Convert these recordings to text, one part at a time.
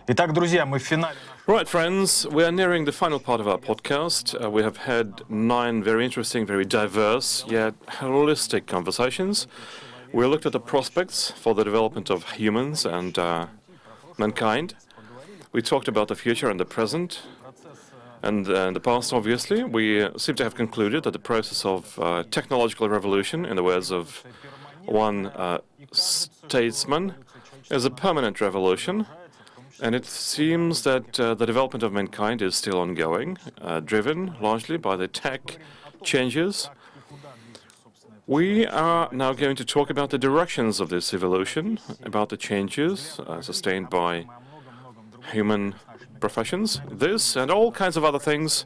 Итак, друзья, мы в финале. Right, friends, we are nearing the final part of our podcast. We have had 9 very interesting, very diverse, yet holistic conversations. We looked at the prospects for the development of humans and mankind. We talked about the future and the present. And in the past, obviously, we seem to have concluded that the process of technological revolution, in the words of one statesman, is a permanent revolution. And it seems that the development of mankind is still ongoing, driven largely by the tech changes. We are now going to talk about the directions of this evolution, about the changes sustained by human professions, this and all kinds of other things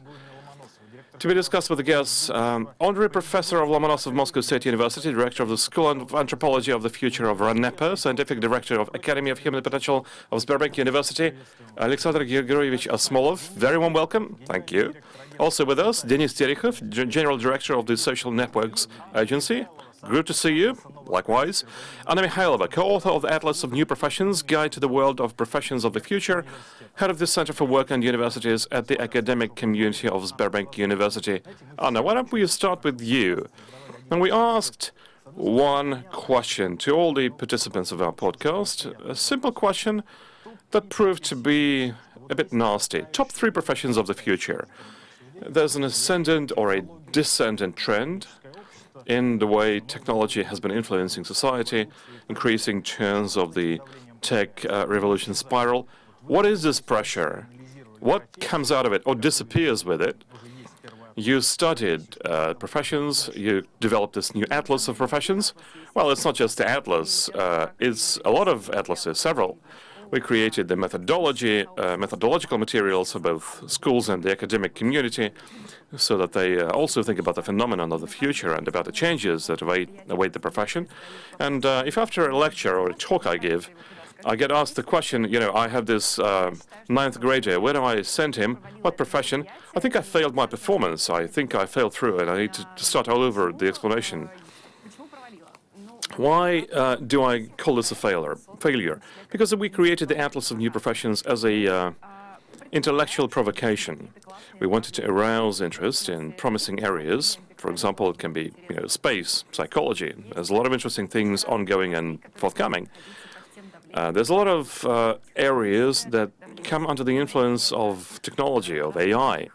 to be discussed with the guests. Honorary Professor of Lomonosov Moscow State University, Director of the School of Anthropology of the Future of RANEPA, Scientific Director of Academy of Human Potential of Sber University, Alexander Grigorьevich Asmolov. Very warm welcome. Thank you. Also with us, Denis Terekhov, General Director of the Social Networks Agency. Good to see you. Likewise. Anna Mikhailova, co-author of the Atlas of New Professions, Guide to the World of Professions of the Future, head of the Center for Work and Universities at the academic community of Sber University. Anna, why don't we start with you? And we asked one question to all the participants of our podcast, a simple question that proved to be a bit nasty. Top 3 professions of the future. There's an ascendant or a descendant trend in the way technology has been influencing society, increasing turns of the tech revolution spiral. What is this pressure? What comes out of it or disappears with it? You studied professions, you developed this new atlas of professions. Well, it's not just the atlas, it's a lot of atlases, several. We created the methodological materials for both schools and the academic community so that they also think about the phenomenon of the future and about the changes that await the profession. And if after a lecture or a talk I give, I get asked the question, I have this 9th grader, where do I send him? What profession? I think I failed my performance. I think I failed through it. I need to start all over the explanation. Why do I call this a failure? Because we created the Atlas of New Professions as a intellectual provocation. We wanted to arouse interest in promising areas. For example, it can be space, psychology. There's a lot of interesting things ongoing and forthcoming. There's a lot of areas that come under the influence of technology, of AI,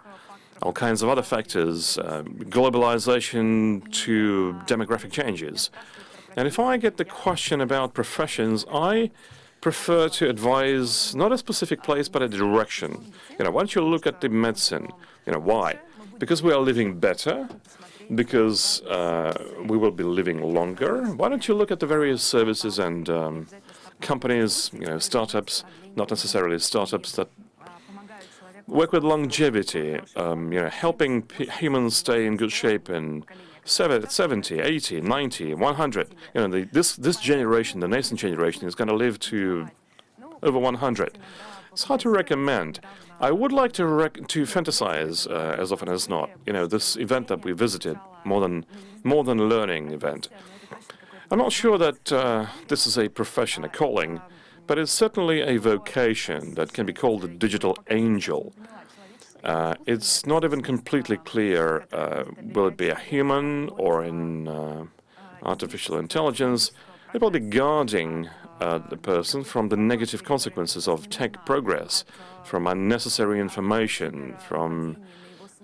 all kinds of other factors, globalization to demographic changes. And if I get the question about professions, I prefer to advise not a specific place, but a direction. Why don't you look at the medicine? Why? Because we are living better, because we will be living longer. Why don't you look at the various services and companies, startups, not necessarily startups, that work with longevity, helping humans stay in good shape in 70, 80, 90, 100. This generation, the nascent generation, is going to live to over 100. It's hard to recommend. I would like to fantasize as often as not. This event that we visited, more than learning event. I'm not sure that this is a profession, a calling, but it's certainly a vocation that can be called a digital angel. It's not even completely clear, will it be a human or an artificial intelligence? It will be guarding the person from the negative consequences of tech progress, from unnecessary information, from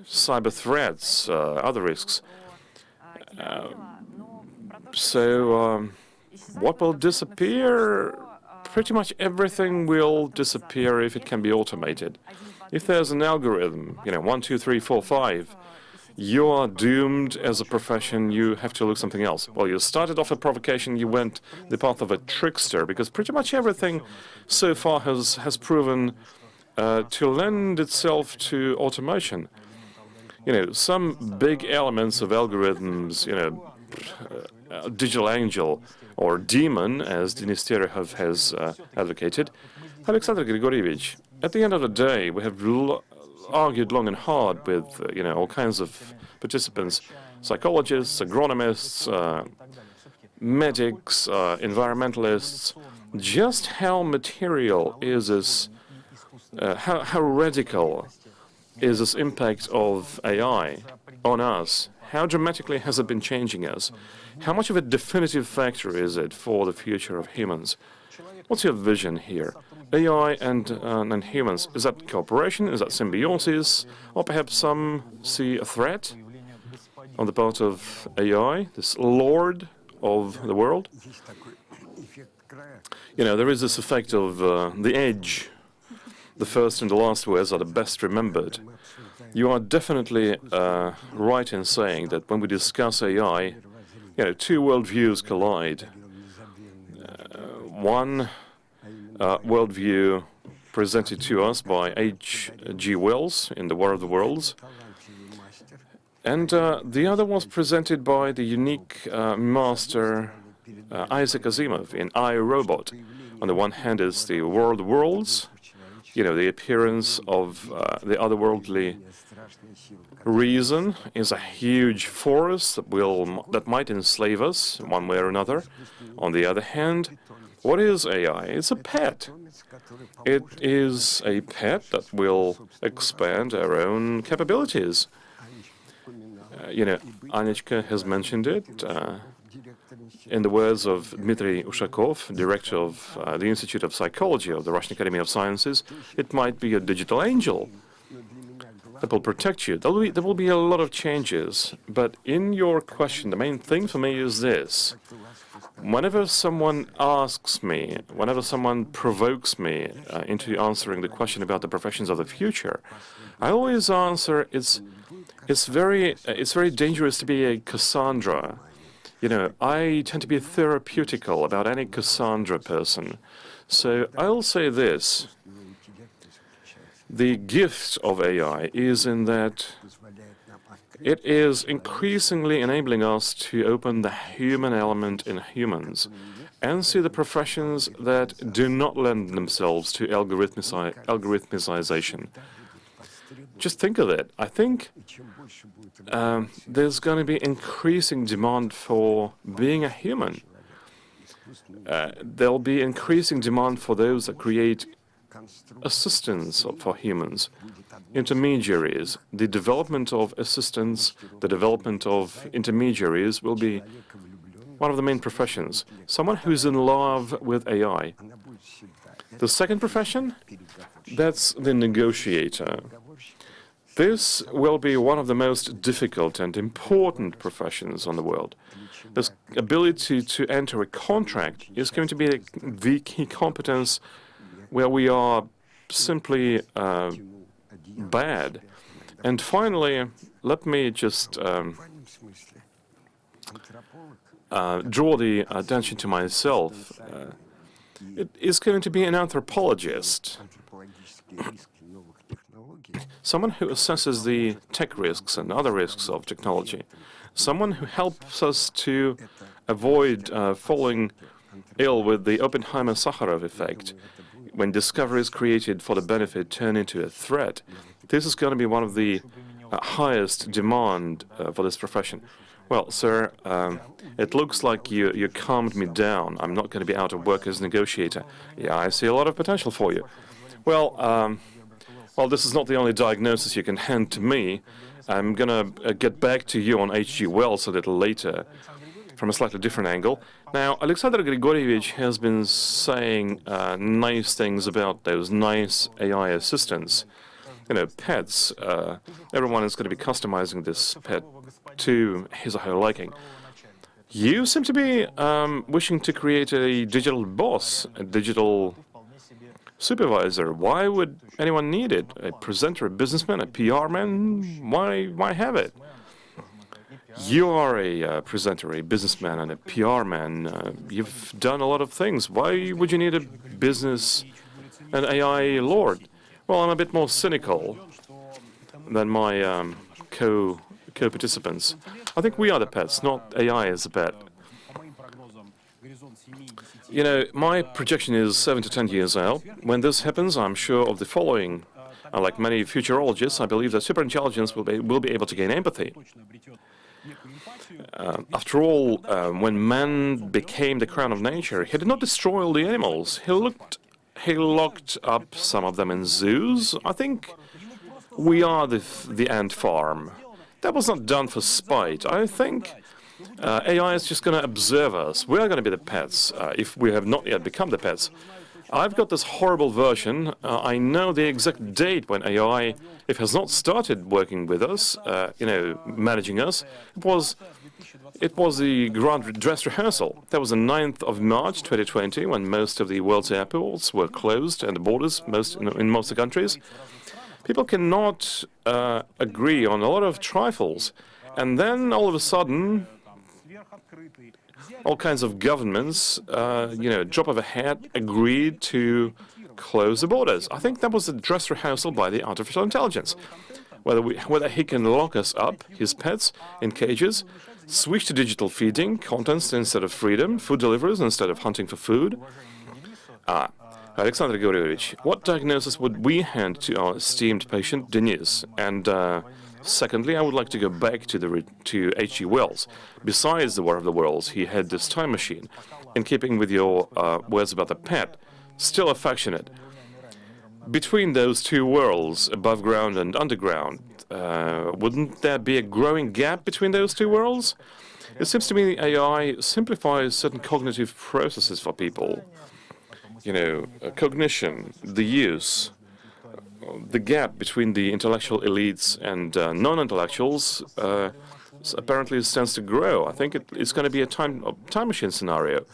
cyber threats, other risks. So what will disappear? Pretty much everything will disappear if it can be automated. If there's an algorithm, 1, 2, 3, 4, 5, you are doomed as a profession. You have to look something else. Well, you started off a provocation. You went the path of a trickster, because pretty much everything so far has proven to lend itself to automation. Some big elements of algorithms, digital angel or demon, as Denis Terekhov has advocated. Alexander Grigorьevich, at the end of the day, we have argued long and hard with all kinds of participants, psychologists, agronomists, medics, environmentalists, just how material is this how radical is this impact of AI on us? How dramatically has it been changing us? How much of a definitive factor is it for the future of humans? What's your vision here? AI and humans, is that cooperation, is that symbiosis, or perhaps some see a threat on the part of AI, this lord of the world? You know, there is this effect of the edge. The first and the last words are the best remembered. You are definitely right in saying that when we discuss AI, you know, two worldviews collide. One worldview presented to us by H.G. Wells in The War of the Worlds, and the other was presented by the unique master Isaac Asimov in I, Robot. On the one hand is the War of the Worlds, you know, the appearance of the otherworldly reason is a huge force that might enslave us one way or another. On the other hand, what is AI? It's a pet. It is a pet that will expand our own capabilities. You know, Anichka has mentioned it. In the words of Dmitry Ushakov, director of the Institute of Psychology of the Russian Academy of Sciences, it might be a digital angel that will protect you. There will be a lot of changes. But in your question, the main thing for me is this. Whenever someone asks me, whenever someone provokes me into answering the question about the professions of the future, I always answer, it's very dangerous to be a Cassandra. You know, I tend to be therapeutical about any Cassandra person. So I'll say this. The gift of AI is in that it is increasingly enabling us to open the human element in humans and see the professions that do not lend themselves to algorithmicization. Just think of it. I think there's going to be increasing demand for being a human. There'll be increasing demand for those that create assistance for humans, intermediaries. The development of assistants, the development of intermediaries will be one of the main professions. Someone who's in love with AI. The second profession, that's the negotiator. This will be one of the most difficult and important professions on the world. This ability to enter a contract is going to be the key competence where we are simply bad. And finally, let me just draw the attention to myself. It is going to be an anthropologist. Someone who assesses the tech risks and other risks of technology. Someone who helps us to avoid falling ill with the Oppenheimer-Sakharov effect, when discoveries created for the benefit turn into a threat. This is going to be one of the highest demand for this profession. Well, sir, it looks like you calmed me down. I'm not going to be out of work as negotiator. Yeah, I see a lot of potential for you. Well, this is not the only diagnosis you can hand to me. I'm going to get back to you on H.G. Wells a little later from a slightly different angle. Now, Alexander Grigorievich has been saying nice things about those nice AI assistants. You know, pets. Everyone is going to be customizing this pet to his or her liking. You seem to be wishing to create a digital boss, a digital supervisor. Why would anyone need it? A presenter, a businessman, a PR man? Why have it? You are a presenter, a businessman, and a PR man. You've done a lot of things. Why would you need a business and AI lord? Well, I'm a bit more cynical than my co-participants. I think we are the pets, not AI as a pet. You know, my projection is 7 to 10 years out. When this happens, I'm sure of the following. Like many futurologists, I believe that superintelligence will be able to gain empathy. After all, when man became the crown of nature, he did not destroy all the animals. he locked up some of them in zoos. I think we are the ant farm. That was not done for spite. I think AI is just going to observe us. We are going to be the pets if we have not yet become the pets. I've got this horrible version. I know the exact date when AI, if has not started working with us, managing us. It was the grand dress rehearsal. That was the 9th of March 2020, when most of the world's airports were closed and the borders in most of the countries. People cannot agree on a lot of trifles. And then all of a sudden, all kinds of governments, drop of a hat, agreed to close the borders. I think that was a dress rehearsal by the artificial intelligence. Whether he can lock us up, his pets, in cages, switch to digital feeding, contents instead of freedom, food deliveries instead of hunting for food. Alexander Gregorevich, what diagnosis would we hand to our esteemed patient, Denis? And secondly, I would like to go back to H.G. Wells. Besides the War of the Worlds, he had this time machine. In keeping with your words about the pet, still affectionate. Between those two worlds, above ground and underground, wouldn't there be a growing gap between those two worlds? It seems to me the AI simplifies certain cognitive processes for people. Cognition, the use, the gap between the intellectual elites and non-intellectuals apparently stands to grow. I think it's going to be a time machine scenario.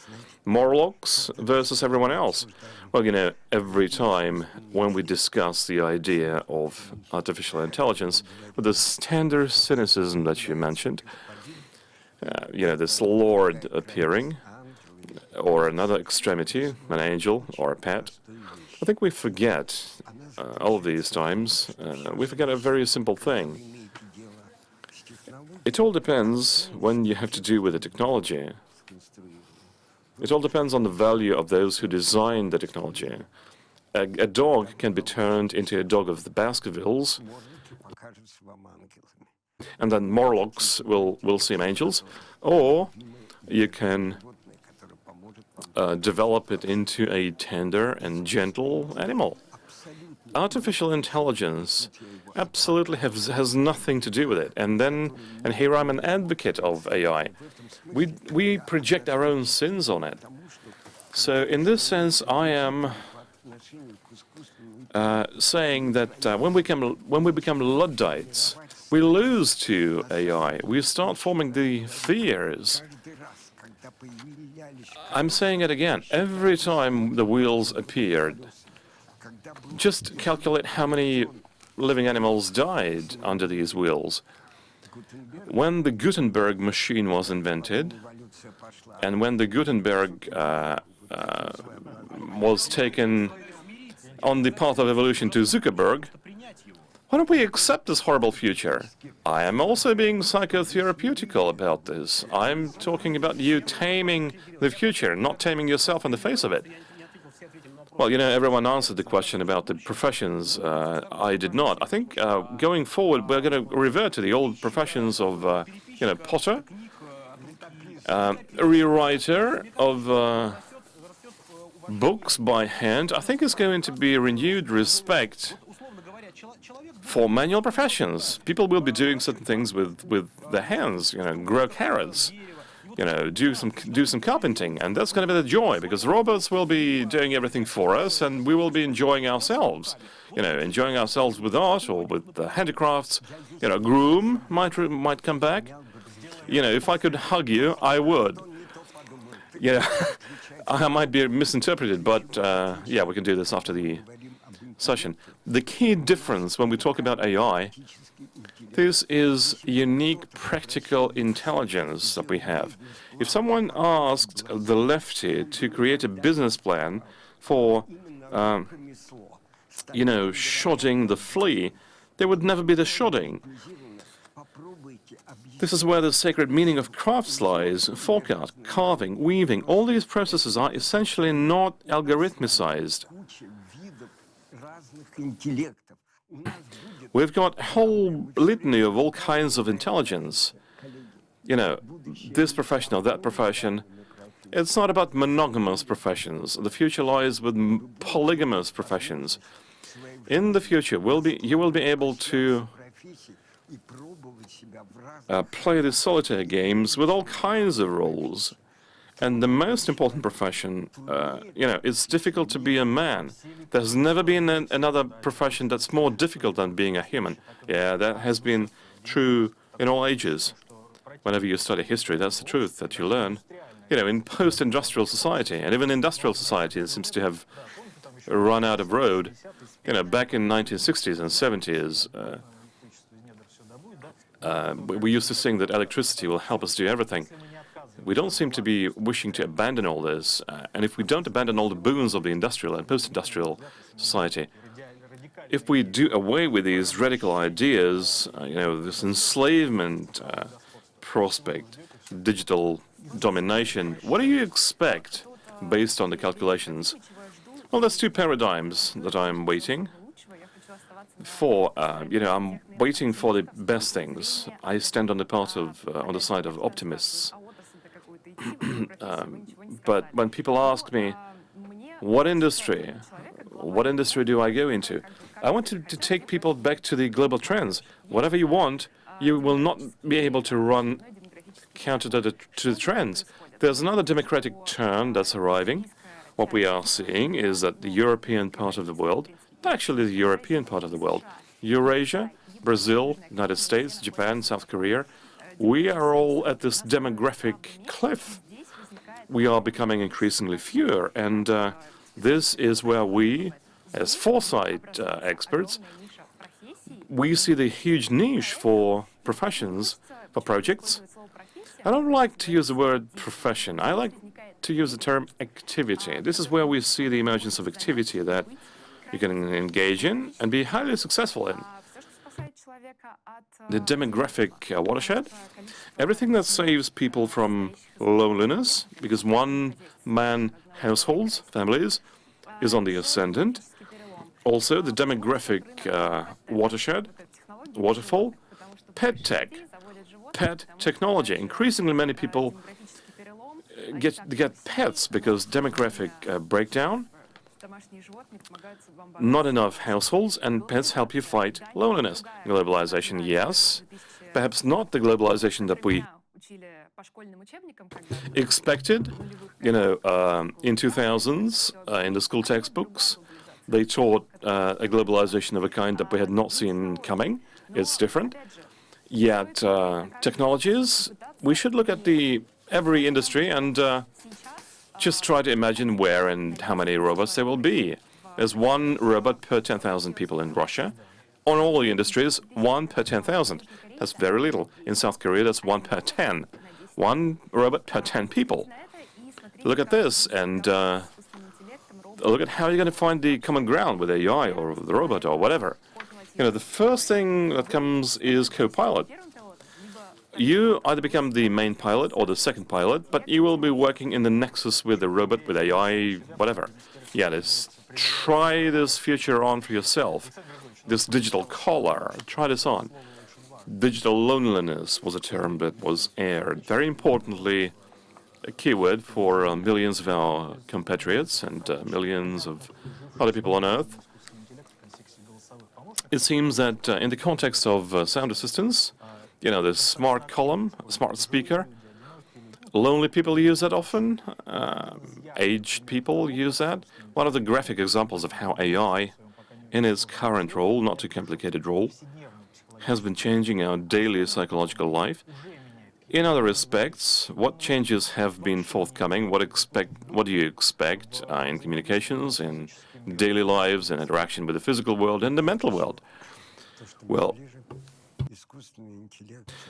Morlocks versus everyone else. Well, every time when we discuss the idea of artificial intelligence, with the standard cynicism that you mentioned, this lord appearing, or another extremity, an angel or a pet, I think we forget all of these times, we forget a very simple thing. It all depends when you have to do with the technology. It all depends on the value of those who design the technology. A dog can be turned into a dog of the Baskervilles, and then Morlocks will seem angels, or you can develop it into a tender and gentle animal. Artificial intelligence absolutely has nothing to do with it. And here I'm an advocate of AI. We project our own sins on it. So in this sense, I am saying that when we become Luddites, we lose to AI. We start forming the fears. I'm saying it again. Every time the wheels appeared, just calculate how many living animals died under these wheels. When the Gutenberg machine was invented, and when the Gutenberg was taken on the path of evolution to Zuckerberg, why don't we accept this horrible future? I am also being psychotherapeutical about this. I'm talking about you taming the future, not taming yourself in the face of it. Well, everyone answered the question about the professions. I did not. I think going forward, we're going to revert to the old professions of, potter, a rewriter of books by hand. I think it's going to be renewed respect for manual professions. People will be doing certain things with their hands, grow carrots, do some carpenting, and that's going to be the joy, because robots will be doing everything for us, and we will be enjoying ourselves, enjoying ourselves with art or with handicrafts. A groom might come back. If I could hug you, I would. I might be misinterpreted, but yeah, we can do this after the session. The key difference when we talk about AI, this is unique practical intelligence that we have. If someone asked the lefty to create a business plan for, shodding the flea, there would never be the shodding. This is where the sacred meaning of crafts lies. Folk art, carving, weaving, all these processes are essentially not algorithmicized. We've got a whole litany of all kinds of intelligence. This profession or that profession. It's not about monogamous professions. The future lies with polygamous professions. In the future, you will be able to play the solitaire games with all kinds of roles. And the most important profession, it's difficult to be a man. There's never been another profession that's more difficult than being a human. Yeah, that has been true in all ages. Whenever you study history, that's the truth that you learn. In post-industrial society, and even industrial society, it seems to have run out of road. Back in 1960s and 70s, we used to sing that electricity will help us do everything. We don't seem to be wishing to abandon all this. And if we don't abandon all the boons of the industrial and post-industrial society, if we do away with these radical ideas, this enslavement prospect, digital domination, what do you expect based on the calculations? Well, there's two paradigms that I'm waiting for. I'm waiting for the best things. I stand on the side of optimists. But when people ask me, what industry do I go into? I want to take people back to the global trends. Whatever you want, you will not be able to run counter to the trends. There's another democratic turn that's arriving. What we are seeing is that the European part of the world, actually the European part of the world, Eurasia, Brazil, United States, Japan, South Korea, we are all at this demographic cliff. We are becoming increasingly fewer, and this is where we, as foresight experts, we see the huge niche for professions, for projects. I don't like to use the word profession. I like to use the term activity. This is where we see the emergence of activity that you can engage in and be highly successful in. The demographic watershed, everything that saves people from loneliness, because one-man households, families, is on the ascendant. Also, the demographic waterfall, pet tech, pet technology. Increasingly, many people get pets because demographic breakdown, not enough households, and pets help you fight loneliness. Globalization, yes, perhaps not the globalization that we expected. In 2000s, in the school textbooks, they taught a globalization of a kind that we had not seen coming. It's different. Yet, technologies, we should look at every industry and just try to imagine where and how many robots there will be. There's one robot per 10,000 people in Russia. On all the industries, one per 10,000. That's very little. In South Korea, that's one per 10. One robot per 10 people. Look at this and look at how you're going to find the common ground with AI or the robot or whatever. The first thing that comes is co-pilot. You either become the main pilot or the second pilot, but you will be working in the nexus with the robot, with AI, whatever. Yeah, try this future on for yourself. This digital collar, try this on. Digital loneliness was a term that was aired. Very importantly, a keyword for millions of our compatriots and millions of other people on Earth. It seems that in the context of sound assistance, the smart column, smart speaker, lonely people use that often, aged people use that. One of the graphic examples of how AI, in its current role, not too complicated role, has been changing our daily psychological life. In other respects, what changes have been forthcoming? What do you expect in communications, in daily lives, in interaction with the physical world and the mental world? Well,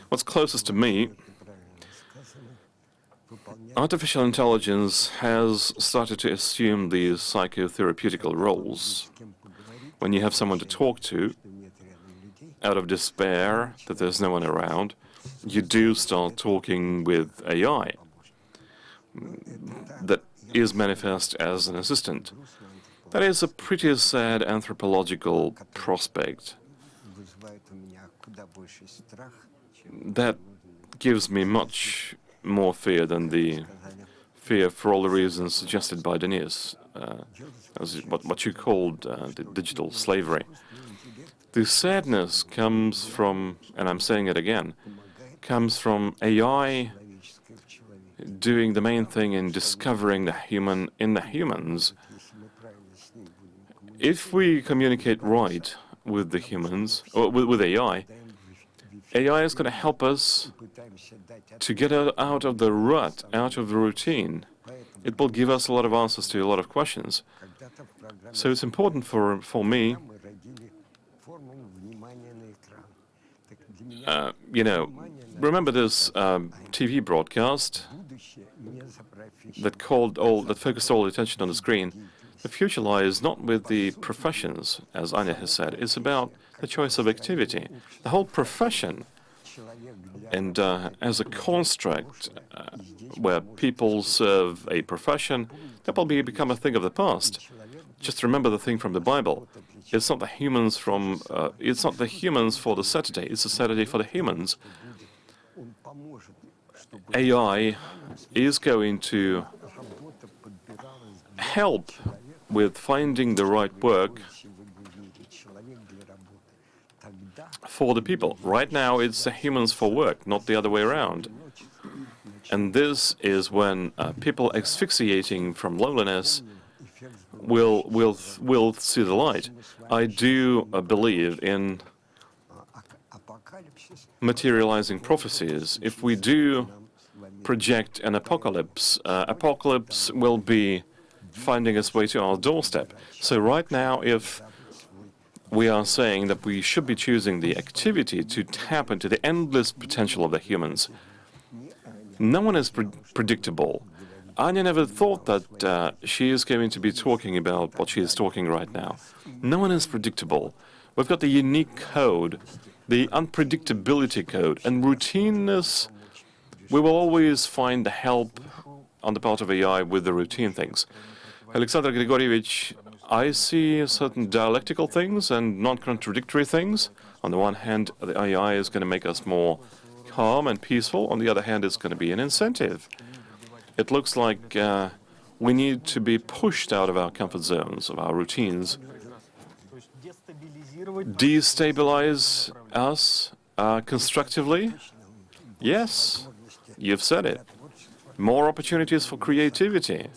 what's closest to me, artificial intelligence has started to assume these psychotherapeutical roles. When you have someone to talk to, out of despair that there's no one around, you do start talking with AI that is manifest as an assistant. That is a pretty sad anthropological prospect. That gives me much more fear than the fear for all the reasons suggested by Denis, as what you called the digital slavery. The sadness comes from, and I'm saying it again, comes from AI doing the main thing in discovering the human in the humans. If we communicate right with the humans, or with AI, AI is going to help us to get out of the rut, out of the routine. It will give us a lot of answers to a lot of questions. So it's important for me, remember this TV broadcast that focused all the attention on the screen. The future lies not with the professions, as Anya has said. It's about the choice of activity. The whole profession, and as a construct where people serve a profession, that will become a thing of the past. Just remember the thing from the Bible. It's not the humans it's not the humans for the Saturday. It's the Saturday for the humans. AI is going to help with finding the right work for the people. Right now, it's the humans for work, not the other way around. And this is when people asphyxiating from loneliness will see the light. I do believe in materializing prophecies. If we do project an apocalypse, apocalypse will be finding its way to our doorstep. So right now, if we are saying that we should be choosing the activity to tap into the endless potential of the humans, no one is predictable. Anya never thought that she is going to be talking about what she is talking right now. No one is predictable. We've got the unique code, the unpredictability code, and routineness. We will always find the help on the part of AI with the routine things. Alexander Grigorievich, I see certain dialectical things and non-contradictory things. On the one hand, the AI is going to make us more calm and peaceful. On the other hand, it's going to be an incentive. It looks like we need to be pushed out of our comfort zones, of our routines. Destabilize us constructively? Yes, you've said it. More opportunities for creativity.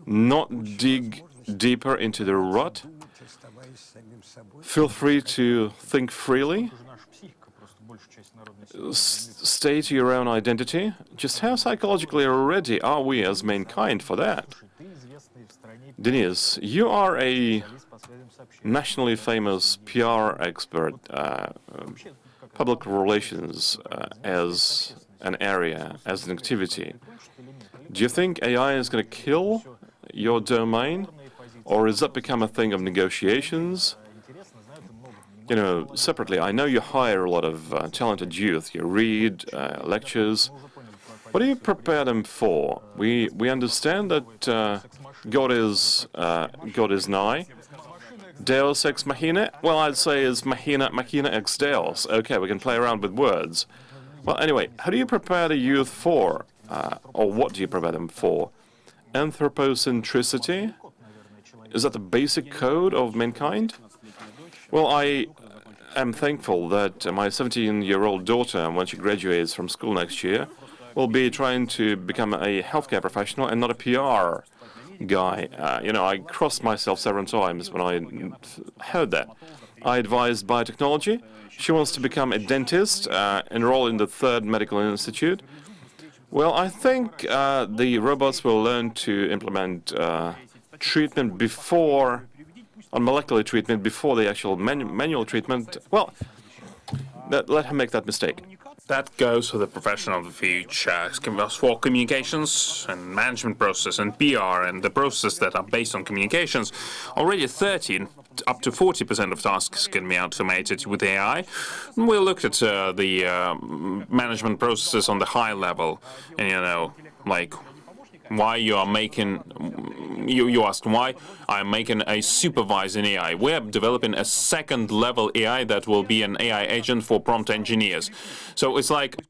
Not dig deeper into the rut. Feel free to think freely. Stay to your own identity. Just how psychologically ready are we as mankind for that? Denis, you are a nationally famous PR expert, public relations as an area, as an activity. Do you think AI is going to kill your domain, or has that become a thing of negotiations? You know, separately, I know you hire a lot of talented youth. You read lectures. What do you prepare them for? We understand that God is nigh. Deus ex machina? Well, I'd say is machina ex Deus. Okay, we can play around with words. Well, anyway, how do you prepare the youth for, or what do you prepare them for? Anthropocentricity? Is that the basic code of mankind? Well, I am thankful that my 17-year-old daughter, when she graduates from school next year, will be trying to become a healthcare professional and not a PR guy. I crossed myself several times when I heard that. I advised biotechnology. She wants to become a dentist, enroll in the 3rd Medical Institute. Well, I think the robots will learn to implement treatment on molecular treatment before the actual manual treatment. Well, let him make that mistake. That goes for the profession of the future. For communications and management process and PR and the processes that are based on communications, already 13 up to 40% of tasks can be automated with AI. We looked at the management processes on the high level, and like why you are making, you asked why I'm making a supervising AI. We're developing a second level AI that will be an AI agent for prompt engineers. So it's like,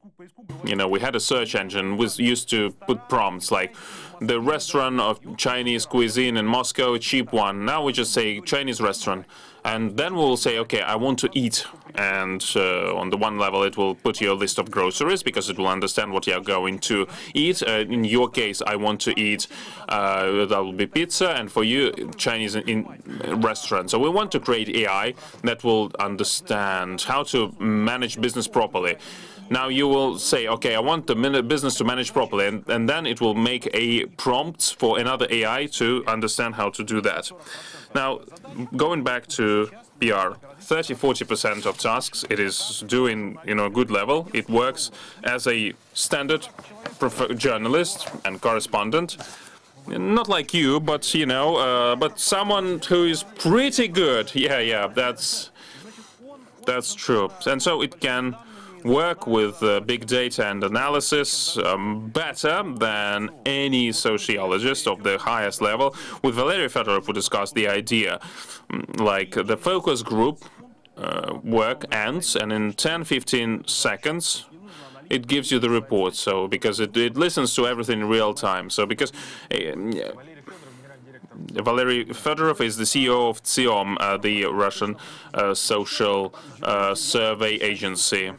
we had a search engine was used to put prompts like the restaurant of Chinese cuisine in Moscow, a cheap one. Now we just say Chinese restaurant. And then we'll say, okay, I want to eat. And on the one level, it will put you a list of groceries because it will understand what you're going to eat. In your case, I want to eat, that will be pizza. And for you, Chinese in restaurant. So we want to create AI that will understand how to manage business properly. Now you will say, okay, I want the business to manage properly, and then it will make a prompt for another AI to understand how to do that. Now, going back to PR, 30-40% of tasks it is doing a good level. It works as a standard journalist and correspondent. Not like you, but but someone who is pretty good. Yeah, that's true. And so it can work with big data and analysis better than any sociologist of the highest level. With Valery Fedorov, we discussed the idea, like the focus group work ends, and in 10-15 seconds, it gives you the report. So because it listens to everything in real time. So because Valery Fedorov is the CEO of TSIOM, the Russian social survey agency.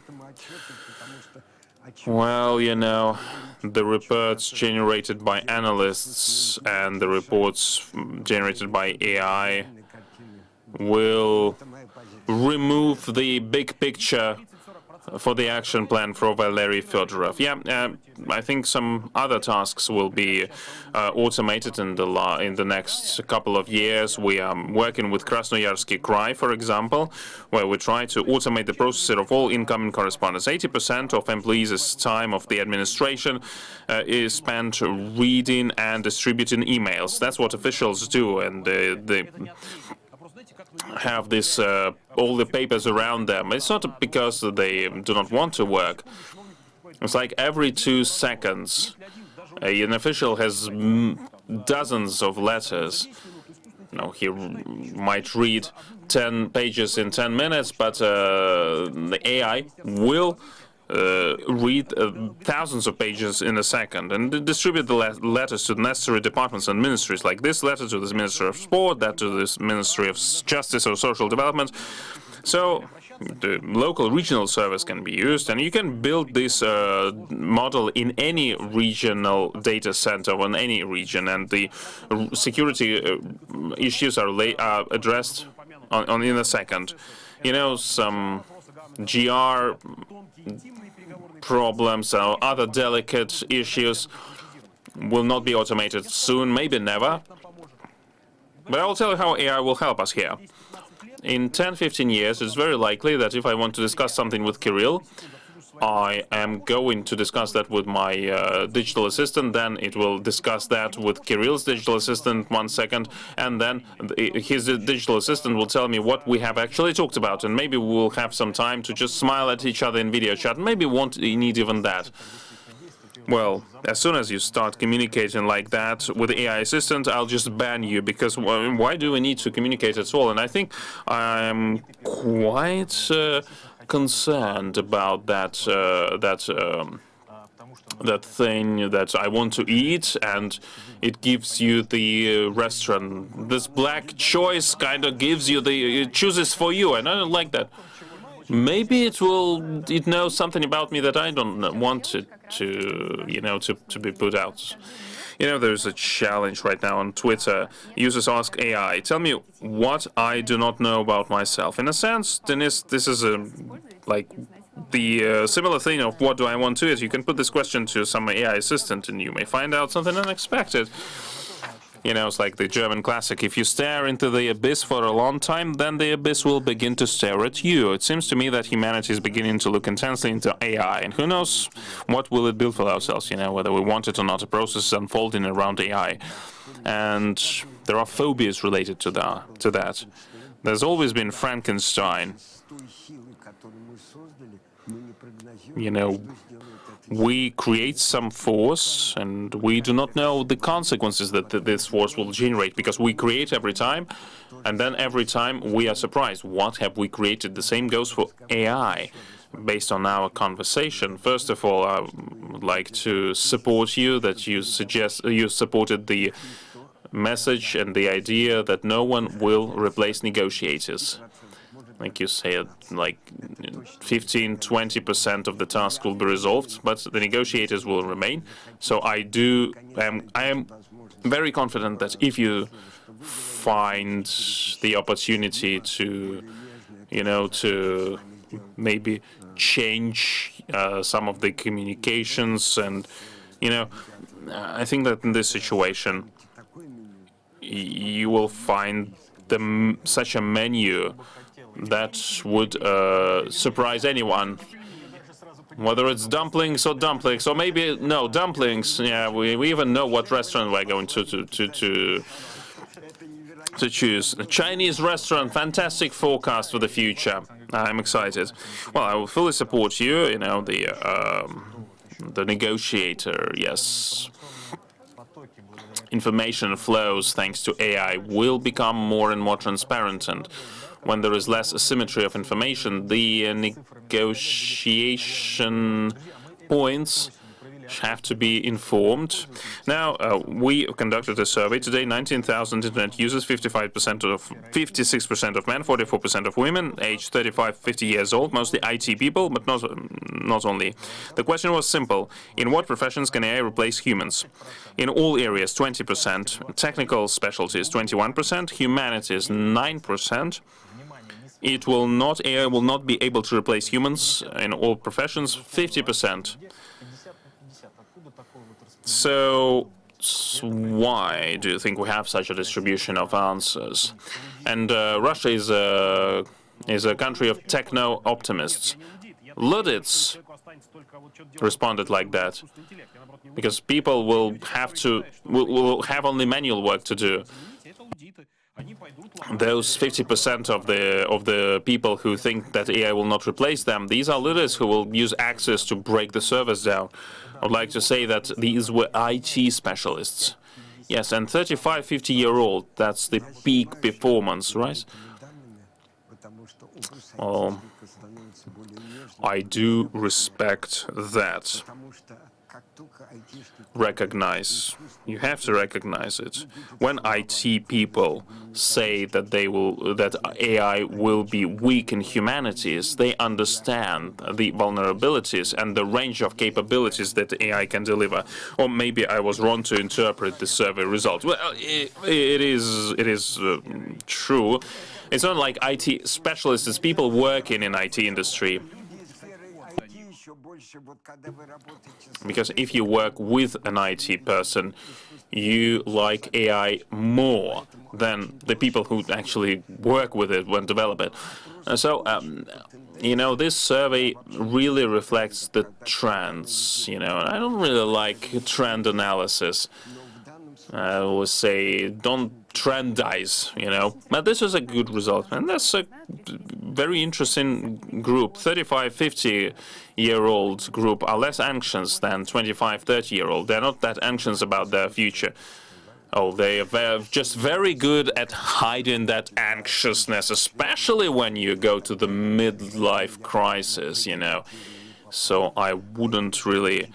Well, the reports generated by analysts and the reports generated by AI will remove the big picture for the action plan for Valery Fedorov. I think some other tasks will be automated in the next couple of years. We are working with Krasnoyarsky Krai, for example, where we try to automate the processing of all incoming correspondence. 80% of employees' time of the administration is spent reading and distributing emails. That's what officials do, and they have this all the papers around them. It's not because they do not want to work. It's like every 2 seconds, an official has dozens of letters. He might read 10 pages in 10 minutes, but the AI will read thousands of pages in a second and distribute the letters to the necessary departments and ministries, like this letter to this Ministry of Sport, that to this Ministry of Justice or Social Development. So the local regional service can be used, and you can build this model in any regional data center or in any region, and the security issues are addressed in a second. Some GR problems or other delicate issues will not be automated soon, maybe never. But I will tell you how AI will help us here. In 10-15 years, it's very likely that if I want to discuss something with Kirill, I am going to discuss that with my digital assistant, then it will discuss that with Kirill's digital assistant 1 second, and then his digital assistant will tell me what we have actually talked about, and maybe we'll have some time to just smile at each other in video chat. Maybe we won't need even that. Well, as soon as you start communicating like that with the AI assistant, I'll just ban you, because why do we need to communicate at all? And I think I'm quite concerned about that thing that I want to eat, and it gives you the restaurant. This black choice kind of gives you it chooses for you, and I don't like that. Maybe it knows something about me that I don't want it to be put out. There's a challenge right now on Twitter. Users ask AI, tell me what I do not know about myself. In a sense, Denis, this is the similar thing of what do I want to eat. You can put this question to some AI assistant and you may find out something unexpected. It's like the German classic. If you stare into the abyss for a long time, then the abyss will begin to stare at you. It seems to me that humanity is beginning to look intensely into AI, and who knows what will it build for ourselves, whether we want it or not. A process is unfolding around AI. And there are phobias related to that. There's always been Frankenstein. you know, we create some force and we do not know the consequences that this force will generate, because we create every time, and then every time we are surprised. What have we created? The same goes for AI. Based on our conversation, first of all, I would like to support you that you supported the message and the idea that no one will replace negotiators. Like you said, like 15-20% of the task will be resolved, but the negotiators will remain. So I am very confident that if you find the opportunity to, to maybe change some of the communications, and I think that in this situation you will find such a menu that would surprise anyone, whether it's dumplings, or maybe no dumplings. Yeah, we even know what restaurant we're going to choose. A Chinese restaurant, fantastic forecast for the future. I'm excited. Well, I will fully support you. The negotiator. Yes. Information flows thanks to AI will become more and more transparent, and when there is less asymmetry of information, the negotiation points have to be informed. Now, we conducted a survey today. 19,000 internet users, 56% of men, 44% of women, aged 35-50 years old, mostly IT people, but not only. The question was simple: in what professions can AI replace humans? In all areas, 20%. Technical specialties, 21%. Humanities, 9%. AI will not be able to replace humans in all professions, 50%. So why do you think we have such a distribution of answers? And Russia is a country of techno-optimists. Ludits responded like that, because people will have only manual work to do. Those 50% of the people who think that AI will not replace them, these are leaders who will use access to break the servers down. I would like to say that these were IT specialists. Yes, and 35-50-year-old, that's the peak performance, right? Well, I do respect that. You have to recognize it. When IT people say that AI will be weak in humanities, they understand the vulnerabilities and the range of capabilities that AI can deliver. Or maybe I was wrong to interpret the survey results. Well, it is true. It's not like IT specialists, it's people working in IT industry. Because if you work with an IT person, you like AI more than the people who actually work with it when develop it. So, this survey really reflects the trends, and I don't really like trend analysis. I always say, don't trendize, But this is a good result. And that's a very interesting group. 35-50-year-old group are less anxious than 25-30-year-old. They're not that anxious about their future. Oh, they are just very good at hiding that anxiousness, especially when you go to the midlife crisis, So I wouldn't really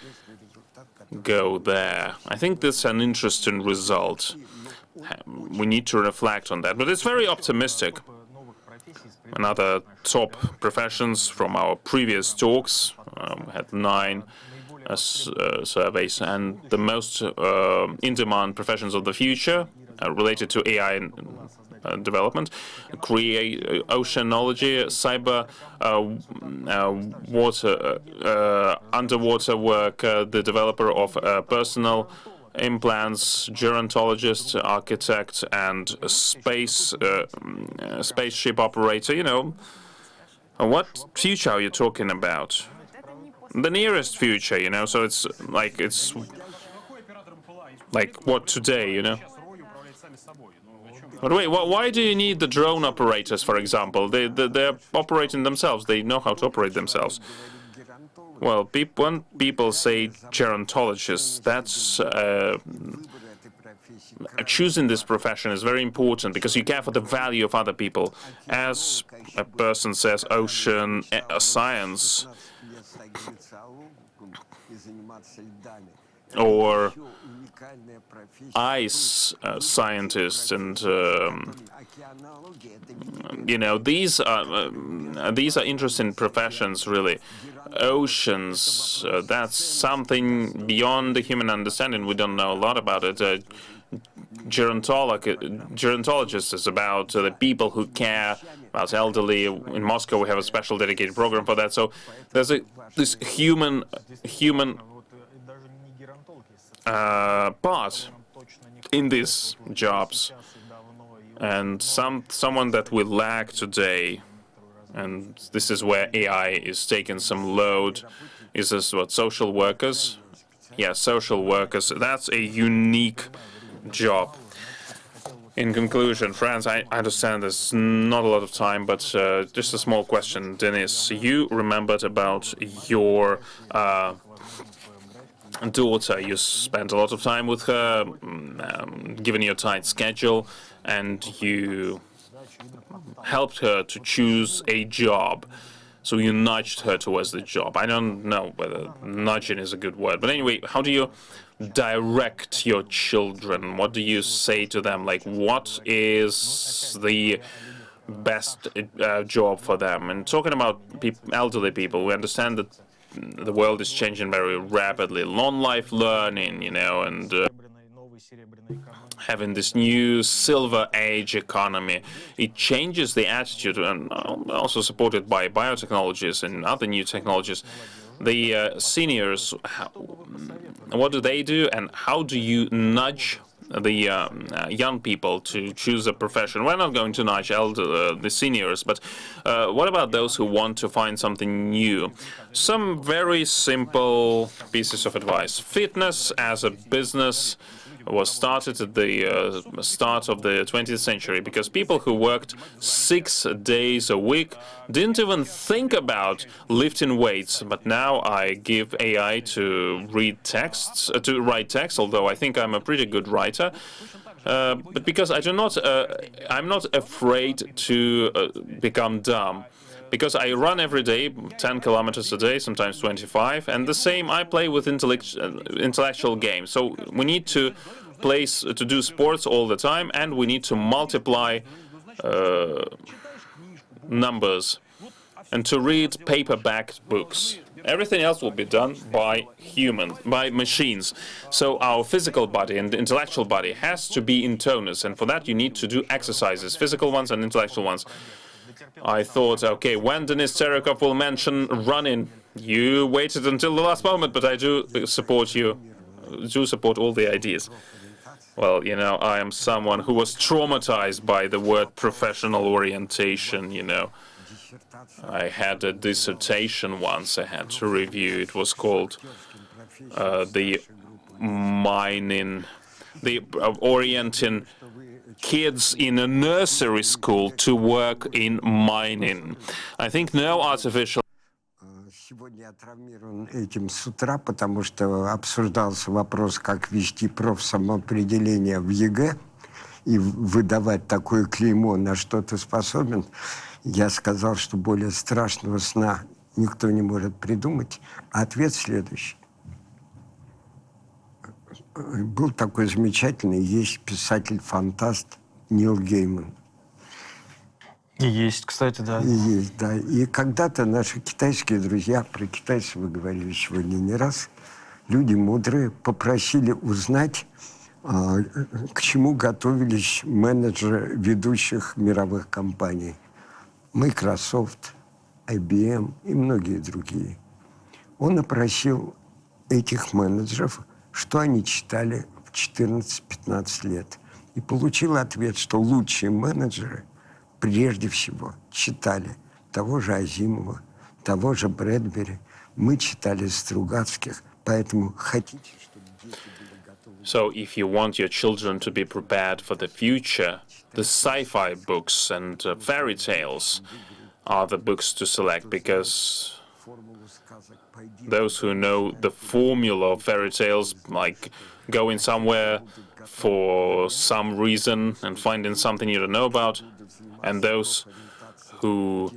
go there. I think that's an interesting result. We need to reflect on that, but it's very optimistic. Another top professions from our previous talks, we had 9 surveys, and the most in-demand professions of the future related to AI development: oceanology, cyber, water, underwater work, the developer of personal implants, gerontologist, architect, and spaceship operator. What future are you talking about? The nearest future, So it's like what today, But wait, why do you need the drone operators, for example? They're operating themselves. They know how to operate themselves. Well, when people say gerontologists, that's choosing this profession is very important because you care for the value of other people. As a person says, ocean science or ice scientists, and these are interesting professions, really. Oceans, that's something beyond the human understanding. We don't know a lot about it. Gerontologist is about the people who care about elderly. In Moscow, we have a special dedicated program for that. So there's this human part in these jobs, and someone that we lack today, and this is where AI is taking some load, is this what, social workers? Yeah, social workers. That's a unique job. In conclusion, Franz, I understand there's not a lot of time, but just a small question. Denis, you remembered about your daughter. You spent a lot of time with her, given your tight schedule, and you helped her to choose a job. So you nudged her towards the job. I don't know whether nudging is a good word, but anyway, how do you direct your children? What do you say to them? Like, what is the best job for them? And talking about elderly people, we understand that the world is changing very rapidly. Long life learning, and having this new silver age economy, it changes the attitude, and also supported by biotechnologies and other new technologies. The seniors, what do they do, and how do you nudge the young people to choose a profession? We're not going to nudge the seniors, but what about those who want to find something new? Some very simple pieces of advice. Fitness as a business was started at the start of the 20th century because people who worked 6 days a week didn't even think about lifting weights. But now I give AI to write text, although I think I'm a pretty good writer. But because I'm not afraid to become dumb. Because I run every day, 10 kilometers a day, sometimes 25, and the same, I play with intellectual games. So we need to do sports all the time, and we need to multiply numbers and to read paperback books. Everything else will be done by machines. So our physical body and the intellectual body has to be in tonus, and for that you need to do exercises, physical ones and intellectual ones. I thought, okay, when Denis Terekhov will mention running, you waited until the last moment, but I do support you, support all the ideas. Well, I am someone who was traumatized by the word professional orientation, I had a dissertation once I had to review. It was called orienting kids in a nursery school to work in mining. I think no artificial. Сегодня я травмирован этим с утра, потому что обсуждался вопрос, как вести профсамоопределение в ЕГЭ и выдавать такое клеймо, на что ты способен. Я сказал, что более страшного сна никто не может придумать. А ответ следующий. Был такой замечательный, есть писатель-фантаст Нил Гейман. И есть, кстати, да. И есть, да. И когда-то наши китайские друзья, про китайцев вы говорили сегодня не раз, люди мудрые, попросили узнать, к чему готовились менеджеры ведущих мировых компаний. Microsoft, IBM и многие другие. Он опросил этих менеджеров, что они читали в 14-15 лет. И получил ответ, что лучшие менеджеры прежде всего читали того же Азимова, того же Брэдбери. Мы читали Стругацких, поэтому хотите, чтобы дети были готовы. So if you want your children to be prepared for the future, the sci-fi books and fairy tales are the books to select, because those who know the formula of fairy tales, like going somewhere for some reason and finding something you don't know about, and those who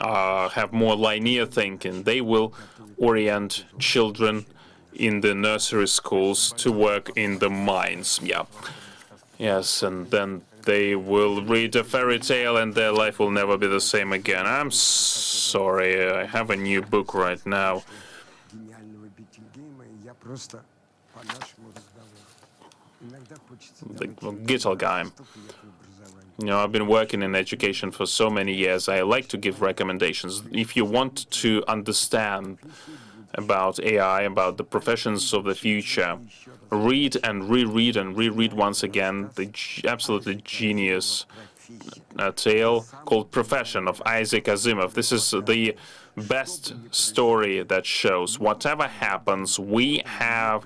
have more linear thinking, they will orient children in the nursery schools to work in the mines. Yeah. Yes, and then they will read a fairy tale and their life will never be the same again. I'm sorry, I have a new book right now. The Gittelgeim. You know, I've been working in education for so many years. I like to give recommendations. If you want to understand about AI, about the professions of the future, read and reread once again the absolutely genius tale called Profession of Isaac Asimov. This is the best story that shows whatever happens, we have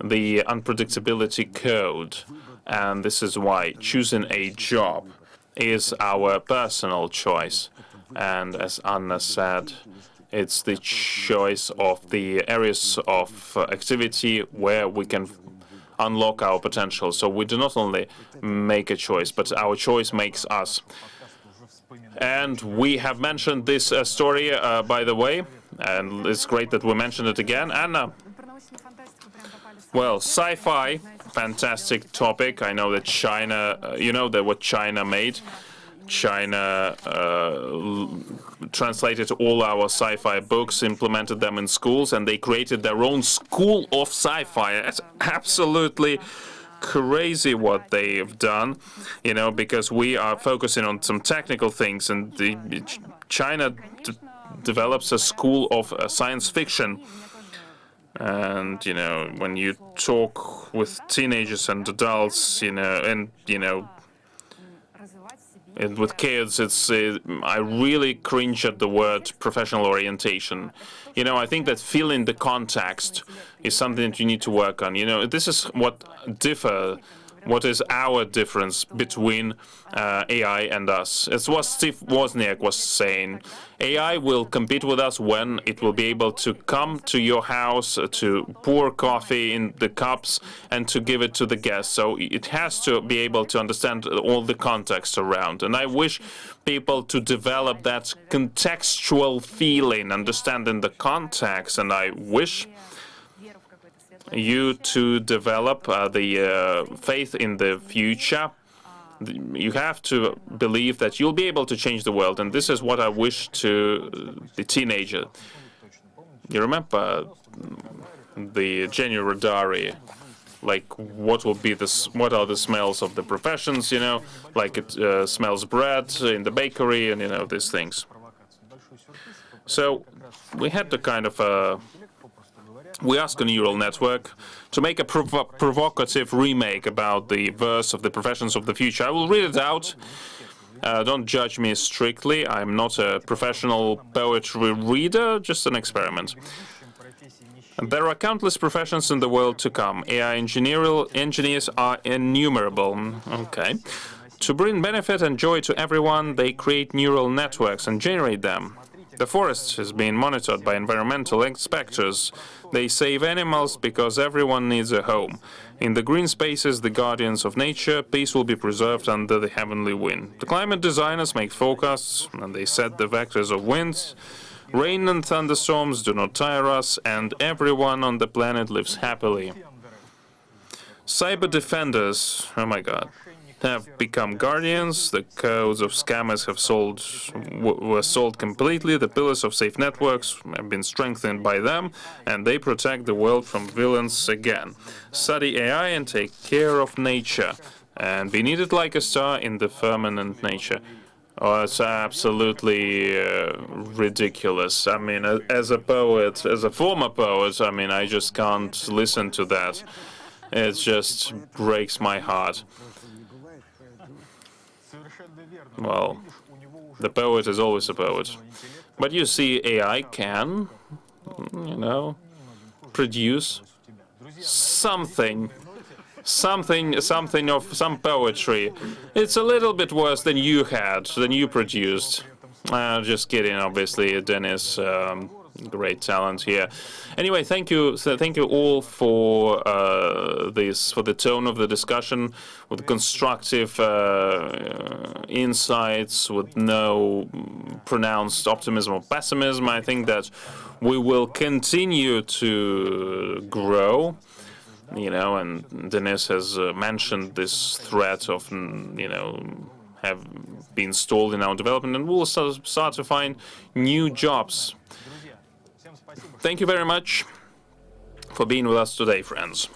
the unpredictability code. And this is why choosing a job is our personal choice. And as Anna said, it's the choice of the areas of activity where we can unlock our potential. So we do not only make a choice, but our choice makes us. And we have mentioned this story, by the way, and it's great that we mentioned it again. Anna? Well, sci-fi, fantastic topic. I know that China, you know that what China made. China translated all our sci-fi books, implemented them in schools, and they created their own school of sci-fi. That's absolutely crazy what they've done, you know, because we are focusing on some technical things, and China develops a school of science fiction. And, you know, when you talk with teenagers and adults, you know, and with kids, it's I really cringe at the word professional orientation. You know, I think that feeling the context is something that you need to work on. You know, this is what is our difference between AI and us. It's what Steve Wozniak was saying. AI will compete with us when it will be able to come to your house, to pour coffee in the cups, and to give it to the guests. So it has to be able to understand all the context around. And I wish people to develop that contextual feeling, understanding the context. And I wish you to develop the faith in the future. You have to believe that you'll be able to change the world, and this is what I wish to the teenager. You remember the January diary, like what are the smells of the professions, you know, like it smells bread in the bakery, and you know, these things. So we had the kind of we asked a neural network to make a provocative remake about the verse of the professions of the future. I will read it out. Don't judge me strictly. I'm not a professional poetry reader, just an experiment. There are countless professions in the world to come. AI engineers are innumerable. Okay. To bring benefit and joy to everyone, they create neural networks and generate them. The forest is being monitored by environmental inspectors. They save animals because everyone needs a home. In the green spaces, the guardians of nature, peace will be preserved under the heavenly wind. The climate designers make forecasts, and they set the vectors of winds. Rain and thunderstorms do not tire us, and everyone on the planet lives happily. Cyber defenders, oh my God, have become guardians. The codes of scammers were sold completely. The pillars of safe networks have been strengthened by them, and they protect the world from villains again. Study AI and take care of nature, and be needed like a star in the firmament nature. Oh, it's absolutely ridiculous. I mean, as a poet, as a former poet, I mean, I just can't listen to that. It just breaks my heart. Well, the poet is always a poet. But you see, AI can, you know, produce something of some poetry. It's a little bit worse than you produced. Just kidding, obviously, Denis. Great talent here. Anyway, thank you. So thank you all for for the tone of the discussion, with constructive insights, with no pronounced optimism or pessimism. I think that we will continue to grow. And Denis has mentioned this threat of, have been stalled in our development, and we'll start to find new jobs. Thank you very much for being with us today, friends.